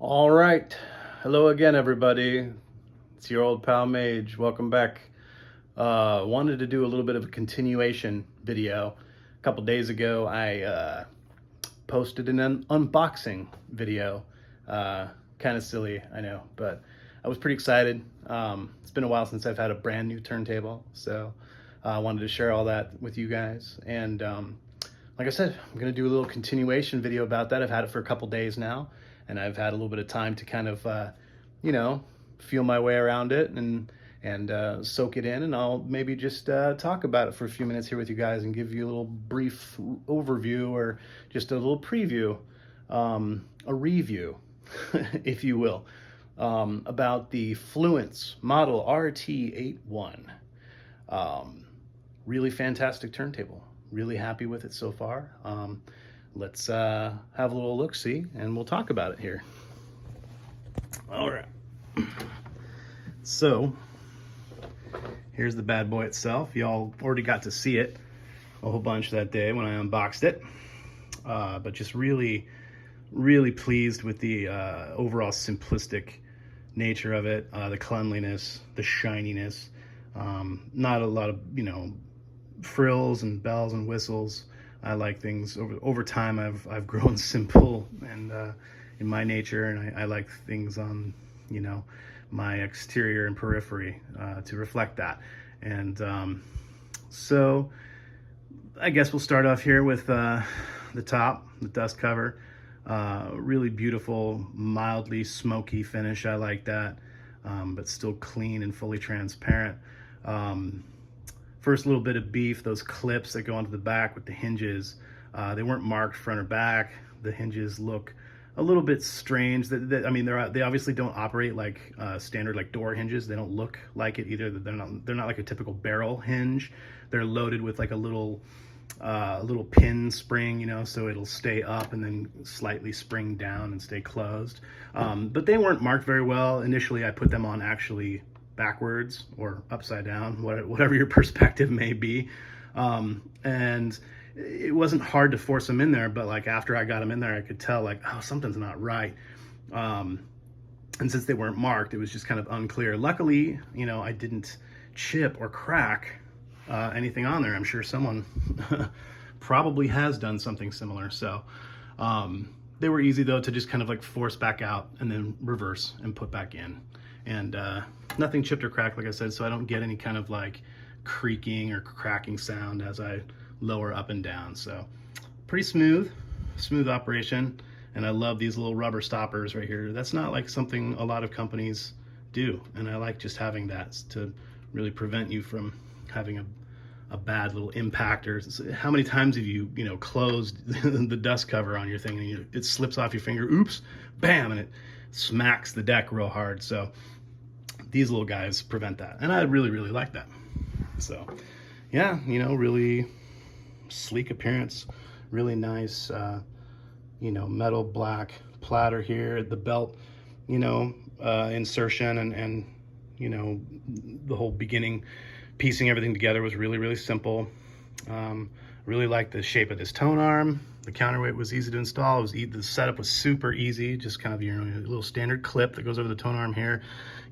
All right. Hello again, everybody. It's your old pal Mage. Welcome back. Wanted to do a little bit of a continuation video. A couple days ago, I posted an unboxing video. Kind of silly, I know, but I was pretty excited. It's been a while since I've had a brand new turntable, so I wanted to share all that with you guys. And like I said, I'm going to do a little continuation video about that. I've had it for a couple days now, and I've had a little bit of time to kind of, feel my way around it and soak it in. And I'll maybe just talk about it for a few minutes here with you guys and give you a little brief overview or just a little preview, a review, if you will, about the Fluance model R-T81. Really fantastic turntable. Really happy with it so far. Let's have a little look-see and we'll talk about it here. All right. So here's the bad boy itself. Y'all already got to see it a whole bunch that day when I unboxed it. But just really pleased with the overall simplistic nature of it, the cleanliness, the shininess, not a lot of, frills and bells and whistles. I like things over time. I've grown simple and in my nature, and I like things on my exterior and periphery to reflect that. And so I guess we'll start off here with the top, the dust cover. Really beautiful, mildly smoky finish. I like that, but still clean and fully transparent. First little bit of beef, those clips that go onto the back with the hinges, they weren't marked front or back. The hinges look a little bit strange. They obviously don't operate like standard like door hinges. They don't look like it either. They're not like a typical barrel hinge. They're loaded with like a little pin spring, so it'll stay up and then slightly spring down and stay closed. But they weren't marked very well. Initially, I put them on actually backwards or upside down, whatever your perspective may be. And it wasn't hard to force them in there, but like after I got them in there, I could tell like, oh, something's not right. And since they weren't marked, it was just kind of unclear. Luckily, I didn't chip or crack anything on there. I'm sure someone probably has done something similar. So they were easy though to just kind of like force back out and then reverse and put back in. And nothing chipped or cracked, like I said, so I don't get any kind of like creaking or cracking sound as I lower up and down. So pretty smooth operation. And I love these little rubber stoppers right here. That's not like something a lot of companies do. And I like just having that to really prevent you from having a bad little impact. Or how many times have you, closed the dust cover on your thing and it slips off your finger, oops, bam, and it smacks the deck real hard. So these little guys prevent that. And I really like that. So yeah, really sleek appearance, really nice, metal black platter here, the belt, insertion and the whole beginning piecing everything together was really simple. Really like the shape of this tone arm. The counterweight was easy to install. The setup was super easy. Just kind of your little standard clip that goes over the tone arm here,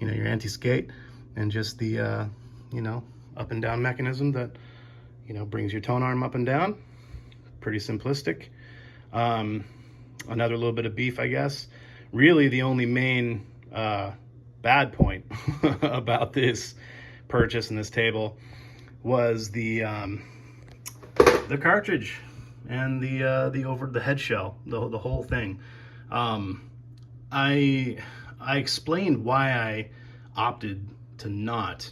your anti-skate, and just the up and down mechanism that brings your tone arm up and down. Pretty simplistic. Another little bit of beef, I guess. Really, the only main bad point about this purchase and this table was the cartridge and the head shell, the whole thing. I explained why I opted to not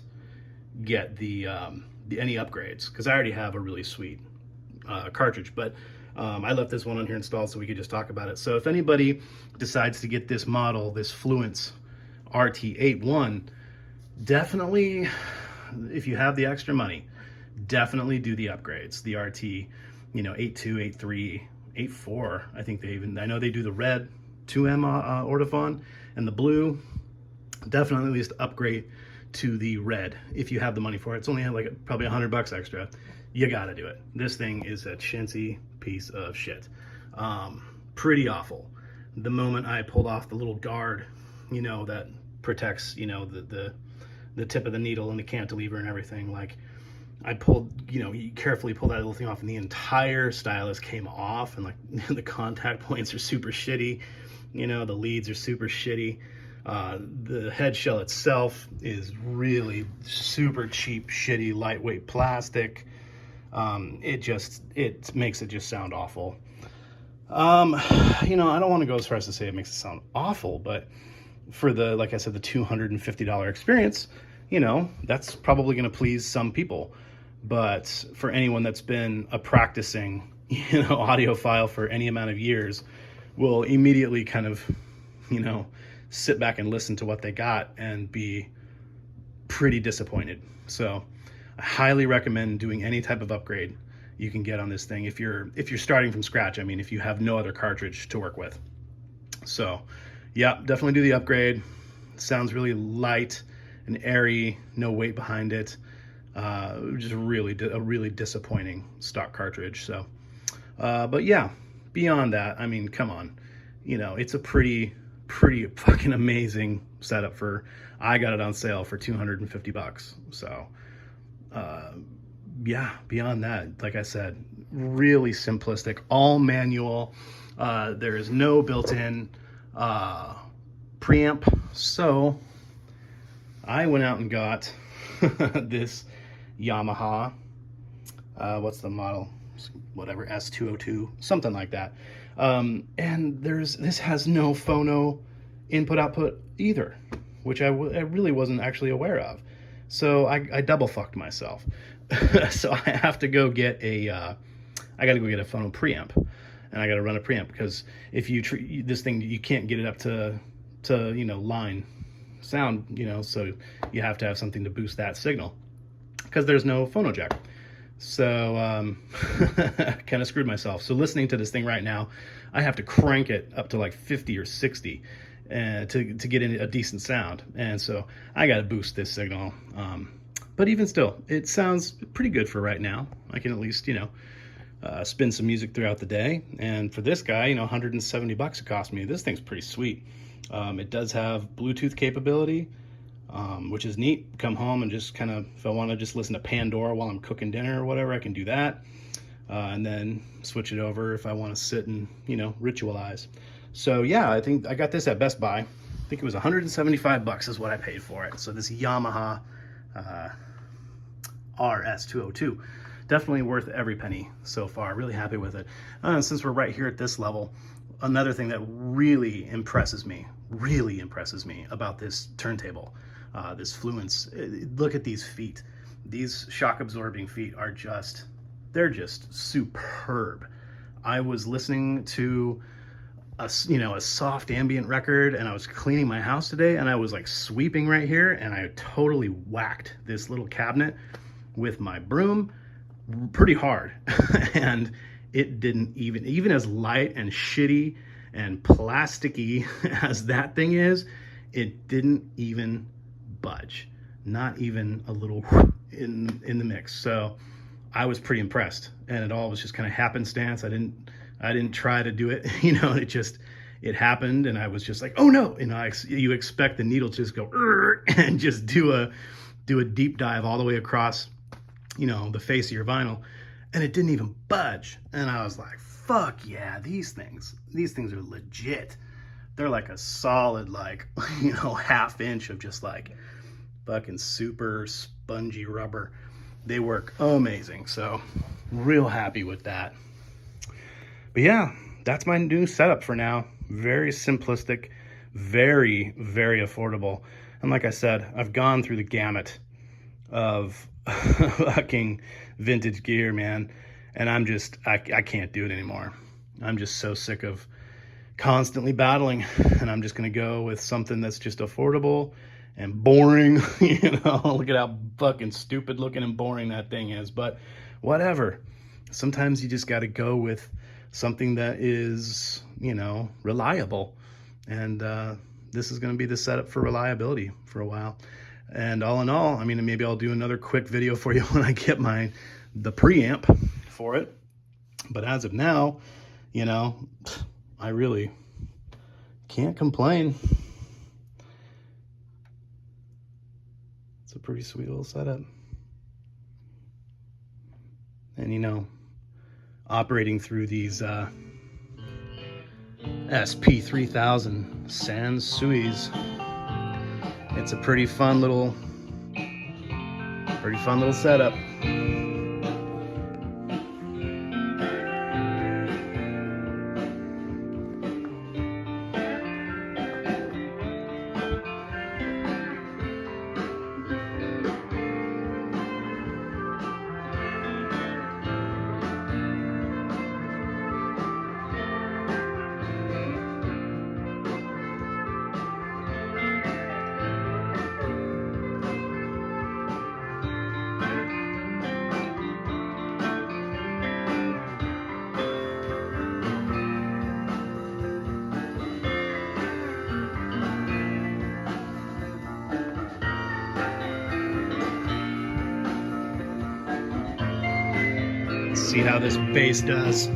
get any upgrades, because I already have a really sweet cartridge, but I left this one on here installed so we could just talk about it. So if anybody decides to get this model, this Fluance RT81, definitely, if you have the extra money, definitely do the upgrades. The RT, 82, 83, 84. I think I know they do the red 2M Ortofon and the blue. Definitely at least upgrade to the red if you have the money for it. It's only like probably $100 extra. You got to do it. This thing is a chintzy piece of shit. Pretty awful. the moment I pulled off the little guard, you know, that protects, you know, the tip of the needle and the cantilever and everything, like I pulled, you know, you carefully pull that little thing off and the entire stylus came off, and like the contact points are super shitty, you know, the leads are super shitty. The head shell itself is really super cheap, shitty, lightweight plastic. It makes it just sound awful. You know, I don't want to go as far as to say it makes it sound awful, but for the, like I said, the $250 experience, you know, that's probably going to please some people. But for anyone that's been a practicing, you know, audiophile for any amount of years, will immediately kind of, you know, sit back and listen to what they got and be pretty disappointed. So I highly recommend doing any type of upgrade you can get on this thing if you're starting from scratch. I mean, if you have no other cartridge to work with. So yeah, definitely do the upgrade. It sounds really light and airy, no weight behind it. Just a really disappointing stock cartridge. So but yeah, beyond that, I mean, come on, you know, it's a pretty fucking amazing setup. For I got it on sale for $250. So yeah, beyond that, like I said, really simplistic, all manual. There is no built-in preamp. So I went out and got this Yamaha, what's the model? Whatever, S202, something like that. And this has no phono input output either, which I really wasn't actually aware of. So I double fucked myself. So I have to go get I gotta go get a phono preamp, and I gotta run a preamp, because if you treat this thing, you can't get it up to you know, line sound, you know, so you have to have something to boost that signal, because there's no phono jack. So kind of screwed myself. So listening to this thing right now, I have to crank it up to like 50 or 60 to get in a decent sound. And so I got to boost this signal. But even still, it sounds pretty good for right now. I can at least, you know, spin some music throughout the day. And for this guy, you know, $170 it cost me. This thing's pretty sweet. It does have Bluetooth capability, which is neat. Come home and just kind of, if I want to just listen to Pandora while I'm cooking dinner or whatever, I can do that. And then switch it over if I want to sit and, you know, ritualize. So yeah, I think I got this at Best Buy. I think it was $175 is what I paid for it. So this Yamaha RS202, definitely worth every penny so far. Really happy with it. Since we're right here at this level, another thing that really impresses me about this turntable, this Fluance, look at these feet. These shock absorbing feet are they're just superb. I was listening to a soft ambient record, and I was cleaning my house today, and I was like sweeping right here, and I totally whacked this little cabinet with my broom pretty hard. And it didn't even as light and shitty and plasticky as that thing is, it didn't even budge, not even a little in the mix. So I was pretty impressed, and it all was just kind of happenstance. I didn't try to do it, you know, it happened, and I was just like, oh no, you know, you expect the needle to just go and just do a deep dive all the way across, you know, the face of your vinyl, and it didn't even budge. And I was like, fuck yeah, these things are legit. They're like a solid, like, you know, ½ inch of just like fucking super spongy rubber. They work amazing. So real happy with that. But yeah, that's my new setup for now. Very simplistic, very, very affordable. And like I said, I've gone through the gamut of fucking vintage gear, man. And I can't do it anymore. I'm just so sick of constantly battling. And I'm just going to go with something that's just affordable and boring. You know, look at how fucking stupid looking and boring that thing is. But whatever. Sometimes you just got to go with something that is, you know, reliable. And this is going to be the setup for reliability for a while. And all in all, I mean, maybe I'll do another quick video for you when I get the preamp for it. But as of now, you know, I really can't complain. It's a pretty sweet little setup. And you know, operating through these SP3000 Sansuis, it's a pretty fun little setup. See how this bass does.